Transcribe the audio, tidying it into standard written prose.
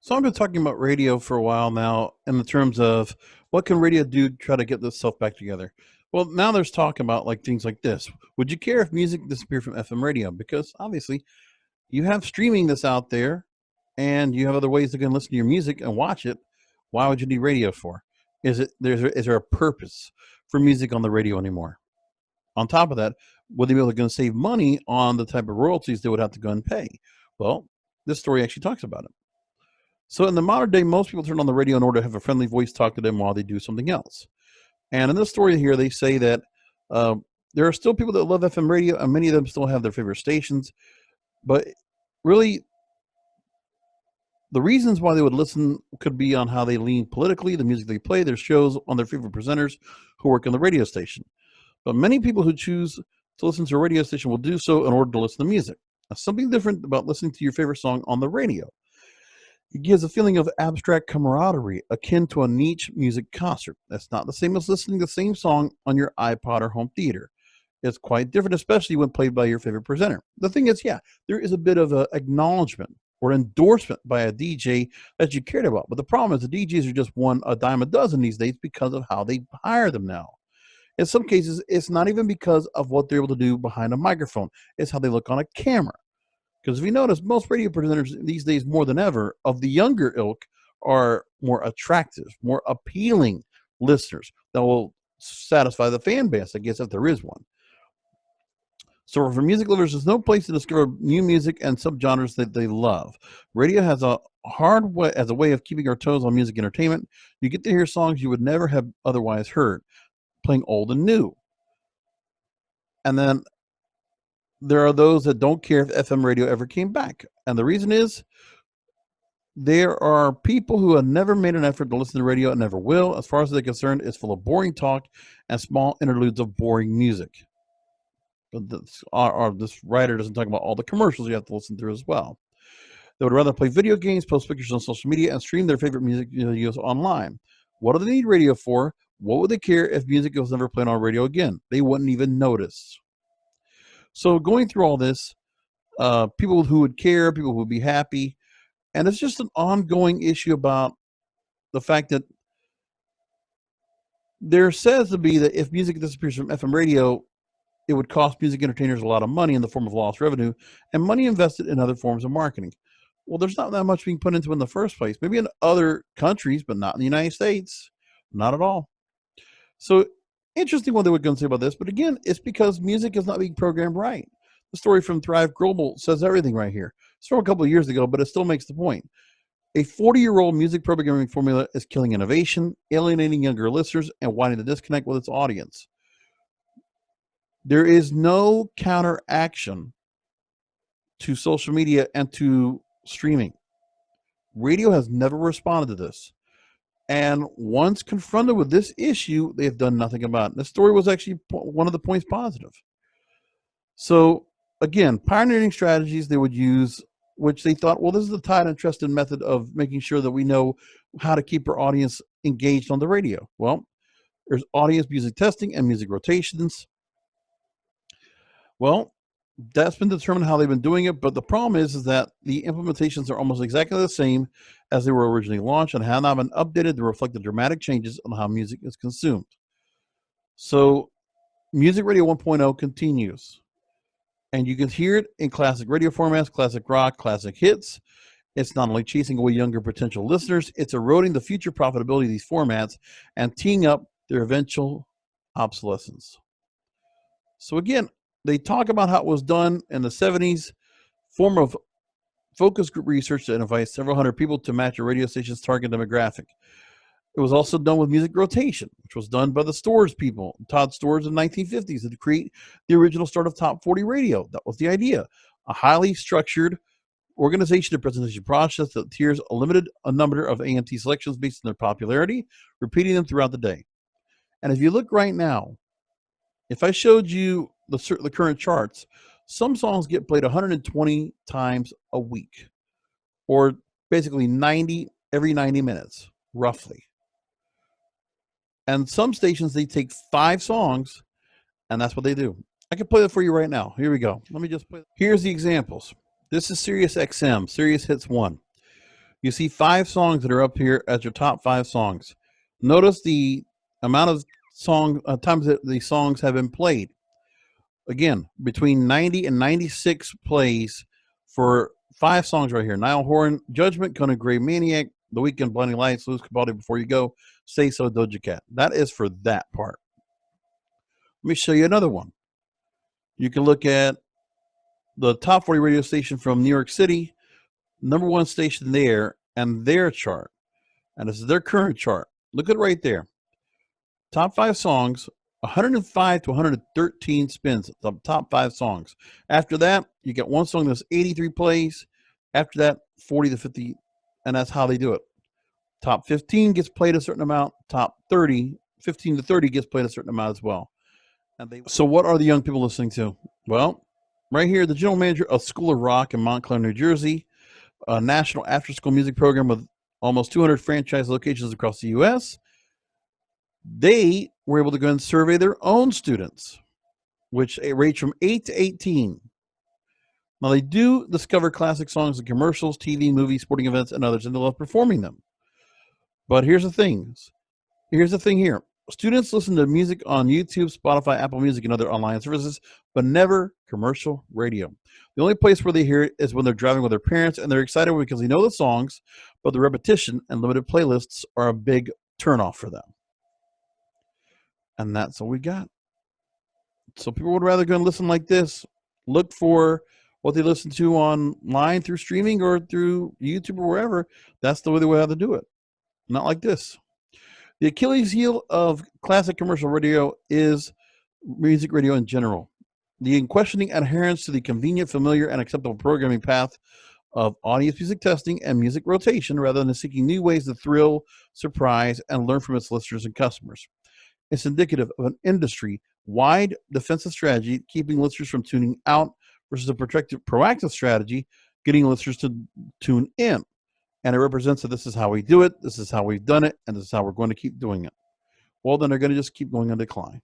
So I've been talking about radio for a while now in the terms of what can radio do to try to get this stuff back together. Well, now there's talk about like things like this. Would you care if music disappeared from FM radio? Because obviously you have streaming that's out there and you have other ways to go and listen to your music and watch it. Why would you need radio for? Is there a purpose for music on the radio anymore? On top of that, would they be able to go and save money on the type of royalties they would have to go and pay? Well, this story actually talks about it. So in the modern day, most people turn on the radio in order to have a friendly voice talk to them while they do something else. And in this story here, they say that uh, there are still people that love FM radio, and many of them still have their favorite stations. But really, the reasons why they would listen could be on how they lean politically, the music they play, their shows, on their favorite presenters who work on the radio station. But many people who choose to listen to a radio station will do so in order to listen to music. Now, something different about listening to your favorite song on the radio. It gives a feeling of abstract camaraderie akin to a niche music concert. That's not the same as listening to the same song on your iPod or home theater. It's quite different, especially when played by your favorite presenter. The thing is, yeah, there is a bit of an acknowledgement or endorsement by a DJ that you cared about. But the problem is the DJs are just one a dime a dozen these days because of how they hire them now. In some cases, it's not even because of what they're able to do behind a microphone. It's how they look on a camera. Because if you notice, most radio presenters these days, more than ever, of the younger ilk, are more attractive, more appealing listeners that will satisfy the fan base, I guess, if there is one. So for music lovers, there's no place to discover new music and subgenres that they love. Radio has a hard way as a way of keeping our toes on music entertainment. You get to hear songs you would never have otherwise heard, playing old and new. And then there are those that don't care if FM radio ever came back. And the reason is there are people who have never made an effort to listen to radio and never will. As far as they're concerned, it's full of boring talk and small interludes of boring music. But this writer doesn't talk about all the commercials you have to listen through as well. They would rather play video games, post pictures on social media, and stream their favorite music videos online. What do they need radio for? What would they care if music was never played on radio again? They wouldn't even notice. So going through all this, people who would care, people who would be happy, and it's just an ongoing issue about the fact that there says to be that if music disappears from FM radio, it would cost music entertainers a lot of money in the form of lost revenue and money invested in other forms of marketing. Well, there's not that much being put into it in the first place. Maybe in other countries, but not in the United States. Not at all. So interesting what they would go and say about this. But again, it's because music is not being programmed right. The story from Thrive Global says everything right here. It's from a couple of years ago, but it still makes the point. A 40-year-old music programming formula is killing innovation, alienating younger listeners, and widening the disconnect with its audience. There is no counteraction to social media and to streaming. Radio has never responded to this. And once confronted with this issue, they have done nothing about it. The story was actually one of the points positive. So, again, pioneering strategies they would use, which they thought, well, this is the tried and trusted method of making sure that we know how to keep our audience engaged on the radio. Well, there's audience music testing and music rotations. Well, that's been determined how they've been doing it, but the problem is that the implementations are almost exactly the same as they were originally launched and have not been updated to reflect the dramatic changes on how music is consumed. So Music Radio 1.0 continues, and you can hear it in classic radio formats, classic rock, classic hits. It's not only chasing away younger potential listeners, it's eroding the future profitability of these formats and teeing up their eventual obsolescence. So again, they talk about how it was done in the 70s, form of focus group research that invites several hundred people to match a radio station's target demographic. It was also done with music rotation, which was done by the Stores people, Todd Stores in the 1950s, to create the original start of Top 40 Radio. That was the idea. A highly structured organization and presentation process that tiers a number of AMT selections based on their popularity, repeating them throughout the day. And if you look right now, if I showed you the current charts, some songs get played 120 times a week, or basically 90 every 90 minutes, roughly. And some stations, they take 5 songs, and that's what they do. I can play that for you right now. Here we go. Let me just play. Here's the examples. This is Sirius XM, Sirius Hits 1. You see 5 songs that are up here as your top 5 songs. Notice the amount of times that the songs have been played. Again, between 90 and 96 plays for 5 songs right here. Niall Horan, Judgment, Conan Gray, Maniac, The Weeknd, Blinding Lights, Lewis Capaldi, Before You Go, Say So, Doja Cat. That is for that part. Let me show you another one. You can look at the top 40 radio station from New York City, number 1 station there, and their chart. And this is their current chart. Look at it right there. Top 5 songs, 105 to 113 spins, the top 5 songs. After that, you get one song that's 83 plays. After that, 40 to 50, and that's how they do it. Top 15 gets played a certain amount. Top 30, 15 to 30 gets played a certain amount as well. So what are the young people listening to? Well, right here, the general manager of School of Rock in Montclair, New Jersey, a national after-school music program with almost 200 franchise locations across the U.S., they were able to go and survey their own students, which range from 8 to 18. Now, they do discover classic songs in commercials, TV, movies, sporting events, and others, and they love performing them. But here's the thing. Here's the thing here. Students listen to music on YouTube, Spotify, Apple Music, and other online services, but never commercial radio. The only place where they hear it is when they're driving with their parents, and they're excited because they know the songs, but the repetition and limited playlists are a big turnoff for them. And that's all we got. So people would rather go and listen like this. Look for what they listen to online through streaming or through YouTube or wherever. That's the way they would have to do it. Not like this. The Achilles heel of classic commercial radio is music radio in general. The unquestioning adherence to the convenient, familiar, and acceptable programming path of audience music testing and music rotation rather than seeking new ways to thrill, surprise, and learn from its listeners and customers. It's indicative of an industry-wide defensive strategy, keeping listeners from tuning out versus a proactive strategy, getting listeners to tune in. And it represents that this is how we do it, this is how we've done it, and this is how we're going to keep doing it. Well, then they're going to just keep going on decline.